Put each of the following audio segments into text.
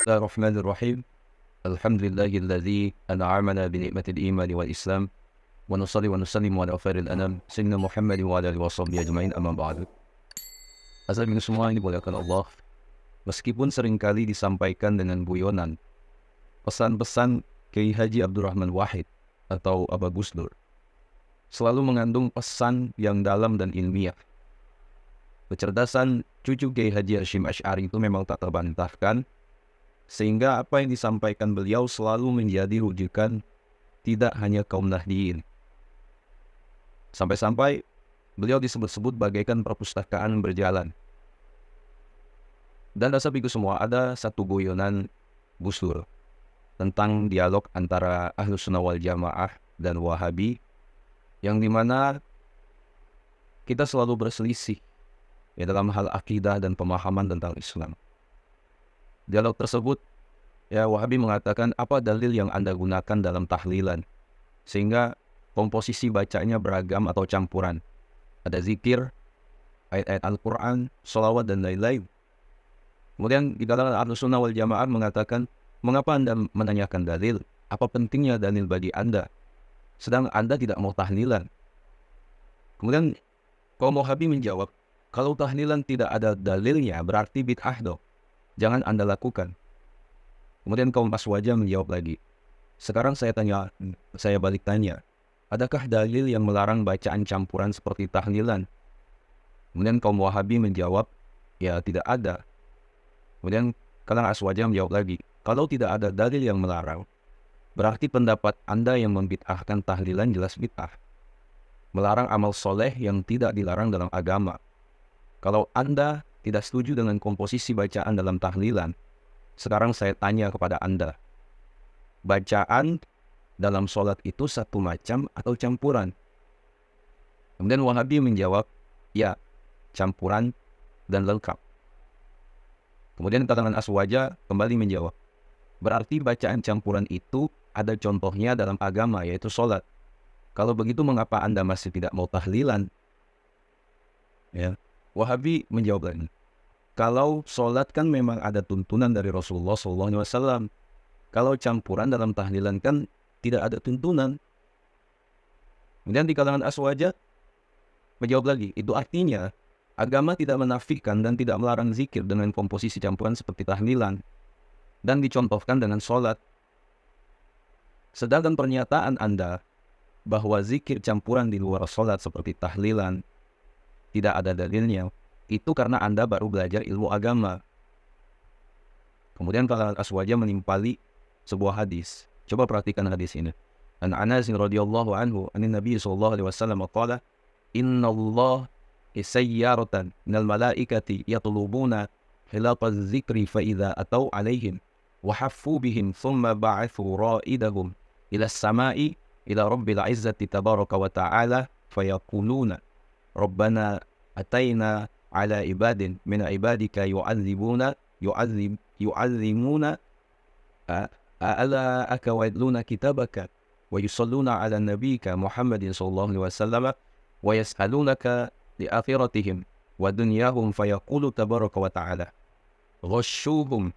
Bismillahirrahmanirrahim. Alhamdulillahilladzi an'amana bi ni'matil iman wal Islam wa nusalli wa nusallimu ala khairil anam sayyidina Muhammad wa ala alihi washabbihi ajmain amma ba'du. Azza semua yang dimuliakan Allah. Meskipun seringkali disampaikan dengan guyonan, pesan-pesan Kiai Haji Abdurrahman Wahid atau Aba Gus Dur selalu mengandung pesan yang dalam dan ilmiah. Kecerdasan cucu Kiai Haji Hasyim Asy'ari itu memang tak terbantahkan, sehingga apa yang disampaikan beliau selalu menjadi rujukan tidak hanya kaum Nahdiyin. Sampai-sampai beliau disebut-sebut bagaikan perpustakaan berjalan. Dan asabiku semua, ada satu guyonan Gus Dur tentang dialog antara Ahlus Sunnah wal Jamaah dan Wahabi, yang dimana kita selalu berselisih dalam hal akidah dan pemahaman tentang Islam. Dialog tersebut, Wahabi mengatakan, apa dalil yang Anda gunakan dalam tahlilan sehingga komposisi bacanya beragam atau campuran? Ada zikir, ayat-ayat Al-Quran, sholawat, dan lain-lain. Kemudian di kalangan Ahlus Sunnah wal Jamaah mengatakan, mengapa Anda menanyakan dalil? Apa pentingnya dalil bagi Anda, sedang Anda tidak mau tahlilan? Kemudian kaum Wahabi menjawab, kalau tahlilan tidak ada dalilnya berarti bid'ah dong, jangan Anda lakukan. Kemudian kaum Aswaja menjawab lagi, sekarang saya balik tanya, adakah dalil yang melarang bacaan campuran seperti tahlilan? Kemudian kaum Wahabi menjawab, ya tidak ada. Kemudian kalangan Aswaja menjawab lagi, kalau tidak ada dalil yang melarang, berarti pendapat Anda yang membid'ahkan tahlilan jelas bid'ah, melarang amal soleh yang tidak dilarang dalam agama. Kalau Anda tidak setuju dengan komposisi bacaan dalam tahlilan, sekarang saya tanya kepada Anda, bacaan dalam sholat itu satu macam atau campuran? Kemudian Wahabi menjawab, ya, campuran dan lengkap. Kemudian kalangan Aswaja kembali menjawab, berarti bacaan campuran itu ada contohnya dalam agama, yaitu sholat. Kalau begitu mengapa Anda masih tidak mau tahlilan? Wahabi menjawab lagi, kalau sholat kan memang ada tuntunan dari Rasulullah SAW. Kalau campuran dalam tahlilan kan tidak ada tuntunan. Kemudian di kalangan Aswaja menjawab lagi, itu artinya agama tidak menafikan dan tidak melarang zikir dengan komposisi campuran seperti tahlilan, dan dicontohkan dengan sholat. Sedangkan pernyataan Anda bahwa zikir campuran di luar sholat seperti tahlilan tidak ada dalilnya, itu karena Anda baru belajar ilmu agama. Kemudian kalangan Aswaja menimpali sebuah hadis. Coba perhatikan hadis ini. An Anas radhiyallahu anhu, an Nabi sallallahu alaihi wasallam qala, "Inna Allah sayyaratan minal malaikati yatlubuna hilaqaz zikri fa idza atau alaihim wa haffu bihim thumma ba'athu ra'idahum ila as-sama'i ila rabbil izzati tabaraka wa ta'ala fayaquluna Rabbana ataina ala ibadin min ibadika yu'azzimuna ala aka wa yadluna kitabaka wa yusalluna ala nabiyika Muhammadin sallallahu alaihi wasallam wa yas'alunaka li akhiratihim wa dunyahum fayaqulu tabaraka wa ta'ala ghashuhum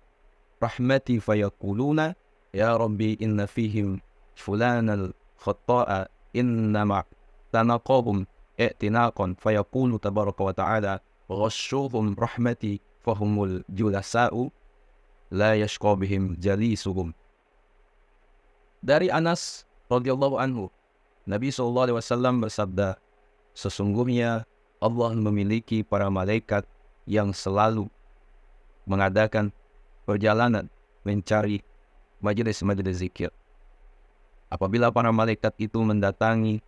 rahmati fayaquluna ya rabbi inna fihim fulanal khatta'a innama tanaqahum i'tinaqan fayaqulu tabaraka wa ta'ala ghashuhum rahmati fahumul julasa'u la yashqa bihim jalisuhum. Dari Anas radhiyallahu anhu, Nabi SAW bersabda, sesungguhnya Allah memiliki para malaikat yang selalu mengadakan perjalanan mencari majelis-majelis zikir. Apabila para malaikat itu mendatangi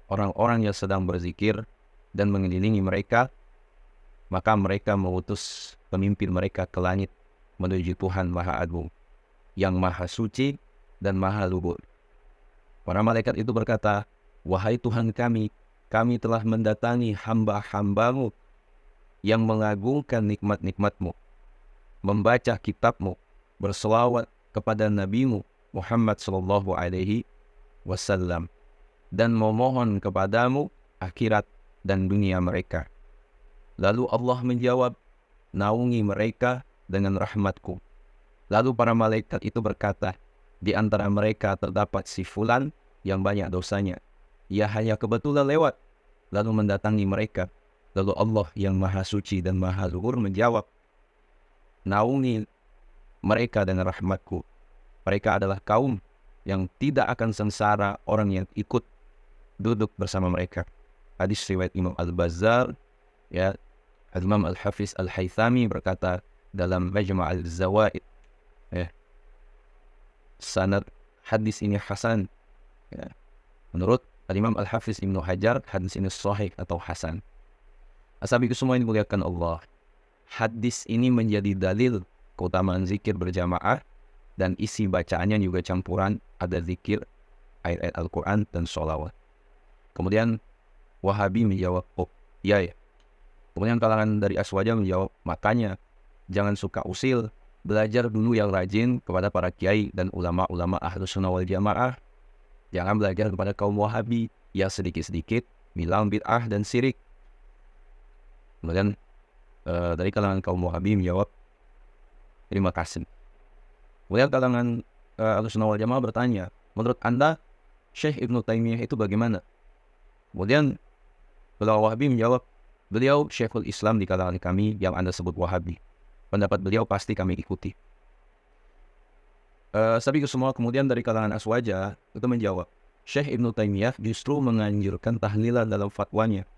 orang-orang yang sedang berzikir dan mengelilingi mereka, maka mereka mengutus pemimpin mereka ke langit menuju Tuhan Maha Agung, yang Maha Suci dan Maha Luhur. Para malaikat itu berkata, wahai Tuhan kami telah mendatangi hamba-hambamu yang mengagungkan nikmat-nikmatmu, membaca kitabmu, berselawat kepada nabimu Muhammad sallallahu alaihi wasallam, dan memohon kepadamu akhirat dan dunia mereka. Lalu Allah menjawab, naungi mereka dengan rahmatku. Lalu para malaikat itu berkata, di antara mereka terdapat si fulan yang banyak dosanya. Ia hanya kebetulan lewat, lalu mendatangi mereka. Lalu Allah yang maha suci dan maha luhur menjawab, naungi mereka dengan rahmatku. Mereka adalah kaum yang tidak akan sengsara orang yang ikut duduk bersama mereka. Hadis riwayat Imam Al-Bazzar, ya, Imam Al-Hafiz Al-Haythami berkata dalam Majma' Al-Zawaid, ya, sanad hadis ini hasan, ya. Menurut Imam Al-Hafiz Ibnu Hajar, hadis ini sahih atau hasan. Ashabiku semua yang dimuliakan Allah, hadis ini menjadi dalil keutamaan zikir berjamaah, dan isi bacaannya juga campuran, ada zikir, ayat-ayat Al-Quran, dan sholawat. Kemudian Wahabi menjawab, oh iya ya. Kemudian kalangan dari Aswaja menjawab, makanya jangan suka usil, belajar dulu yang rajin kepada para kiai dan ulama-ulama Ahlus Sunnah wal Jamaah. Jangan belajar kepada kaum Wahabi yang sedikit-sedikit bilang bid'ah dan syirik. Kemudian dari kalangan kaum Wahabi menjawab, terima kasih. Kemudian kalangan Ahlus Sunnah wal Jamaah bertanya, menurut Anda Syekh Ibnu Taimiyah itu bagaimana? Kemudian kalangan Wahabi menjawab, beliau Syekhul Islam di kalangan kami yang Anda sebut Wahabi. Pendapat beliau pasti kami ikuti. Sabi semua kemudian dari kalangan Aswaja itu menjawab, Syekh Ibnu Taimiyah justru menganjurkan tahlilan dalam fatwanya.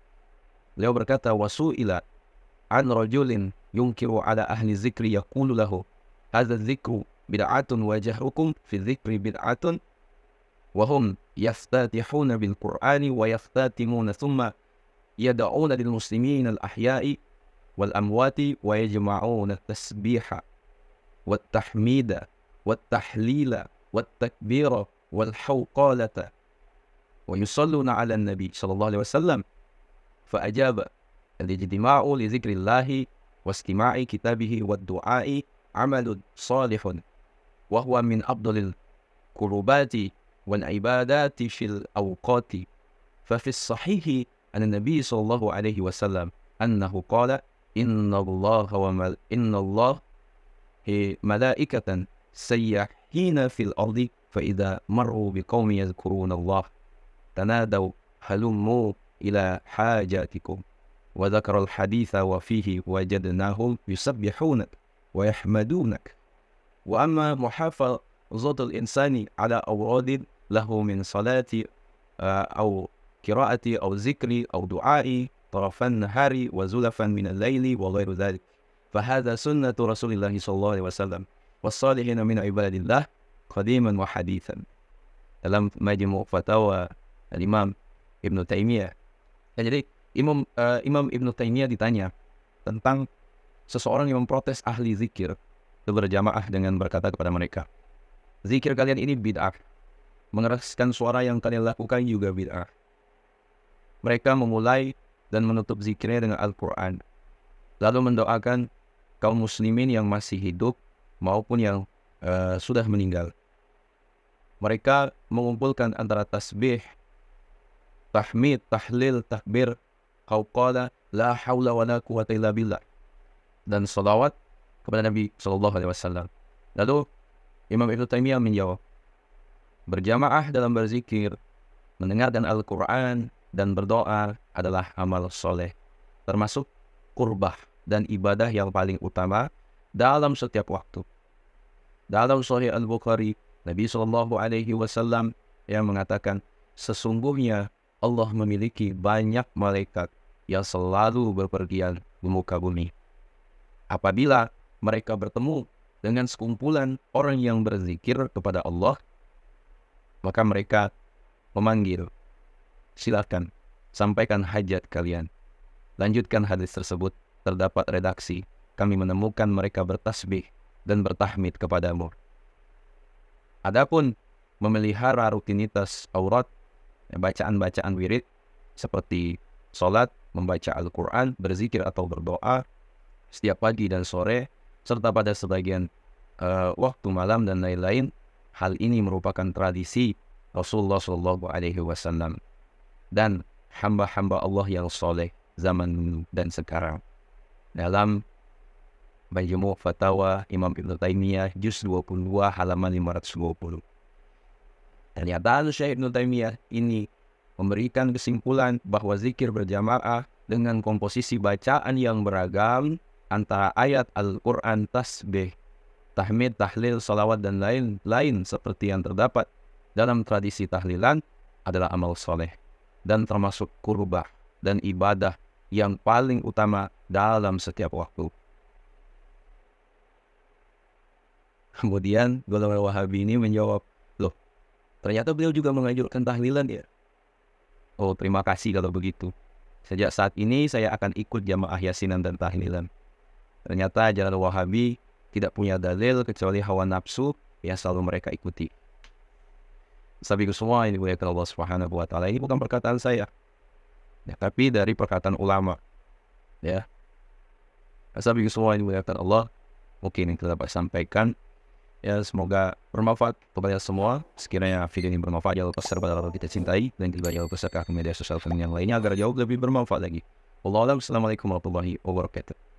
Beliau berkata, wasu'ila an rajulin yunkiru ala ahli zikri yaqulu lahu, hadza dzikru bid'atun wa jahrukum fi dzikri bid'atun wa hum yaftatihuna bil Qur'ani wa yaftatimuna thumma yad'una lil muslimin al ahya'i wal amwati wa yajma'una at-tasbiha wat tahmida wat tahlila wat takbira wal hawqalata wa yusalluna ala an-nabi sallallahu alaihi wasallam fa ajaba al-ijtima'u li dzikrillahi wa istima'i kitabihi wad du'a'i amalun salihun wa huwa min afdalil qurubati wal ibadati fil awqati fa fi as-sahihi an an-nabi sallallahu alaihi wasallam annahu qala inna Allah malaikatan sayyahina fil ardi fa idza marru biqaumin yadhkuruna Allah tanadaw halummu ila hajatikum wa dzakara al-haditha wa fihi wajadnahum yusabbihunak wa yahmadunak wa amma muhafazatul insani ala awradin lahu min salati aw qiraati aw zikri aw du'ai tarafan nahari wa zulafan min al-laili wa ghairu dhalik fa hadha sunnatu Rasulillah sallallahu alaihi wasallam was-salihin min ibadillah qadiman wa hadithan. Dalam Majmu' Fatawa Imam Ibnu Taimiyah. Ya, jadi Imam Ibnu Taimiyah ditanya tentang seseorang yang memprotes ahli zikir itu berjamaah dengan berkata kepada mereka, zikir kalian ini bid'ah, mengeraskan suara yang kalian lakukan juga bid'ah. Mereka memulai dan menutup zikirnya dengan Al-Quran, lalu mendoakan kaum muslimin yang masih hidup maupun yang sudah meninggal. Mereka mengumpulkan antara tasbih, tahmid, tahlil, takbir, qawqala, la hawla wa la quwwata illa billah, dan salawat kepada Nabi SAW. Lalu Imam Ibnu Taimiyah menjawab, berjamaah dalam berzikir, mendengarkan Al-Quran, dan berdoa adalah amal soleh, termasuk qurbah dan ibadah yang paling utama dalam setiap waktu. Dalam Sahih Al-Bukhari, Nabi SAW yang mengatakan, sesungguhnya Allah memiliki banyak malaikat yang selalu berpergian di muka bumi. Apabila mereka bertemu dengan sekumpulan orang yang berzikir kepada Allah, maka mereka memanggil, silakan sampaikan hajat kalian. Lanjutkan hadis tersebut, terdapat redaksi, kami menemukan mereka bertasbih dan bertahmid kepadamu. Adapun memelihara rutinitas aurat, bacaan-bacaan wirid seperti sholat, membaca Al-Quran, berzikir atau berdoa setiap pagi dan sore, serta pada sebagian waktu malam dan lain-lain, hal ini merupakan tradisi Rasulullah SAW dan hamba-hamba Allah yang soleh zaman dan sekarang. Dalam Majmu' Fatawa Imam Ibnu Taimiyah juz 22 halaman 520. Pernyataan Syekh Ibnu Taimiyah ini memberikan kesimpulan bahwa zikir berjamaah dengan komposisi bacaan yang beragam antara ayat Al-Quran, tasbih, tahmid, tahlil, salawat, dan lain-lain seperti yang terdapat dalam tradisi tahlilan adalah amal soleh dan termasuk kurbah dan ibadah yang paling utama dalam setiap waktu. Kemudian golongan Wahabi ini menjawab, loh, ternyata beliau juga menganjurkan tahlilan ya. Oh, terima kasih kalau begitu. Sejak saat ini saya akan ikut jamaah yasinan dan tahlilan. Ternyata ajaran Wahabi tidak punya dalil kecuali hawa nafsu yang selalu mereka ikuti. Sabiku semua ini dimuliakan Allah Subhanahu wa taala, ini bukan perkataan saya. Ya, tapi dari perkataan ulama. Ya. Sabiku semua ini dimuliakan Allah, mungkin yang kita dapat sampaikan. Ya, semoga bermanfaat kepada semua. Sekiranya video ini bermanfaat, jangan lupa share pada orang kita cintai, dan juga jangan lupa share ke media sosial yang lainnya agar jauh lebih bermanfaat lagi. Wallahualam. Assalamualaikum warahmatullahi wabarakatuh.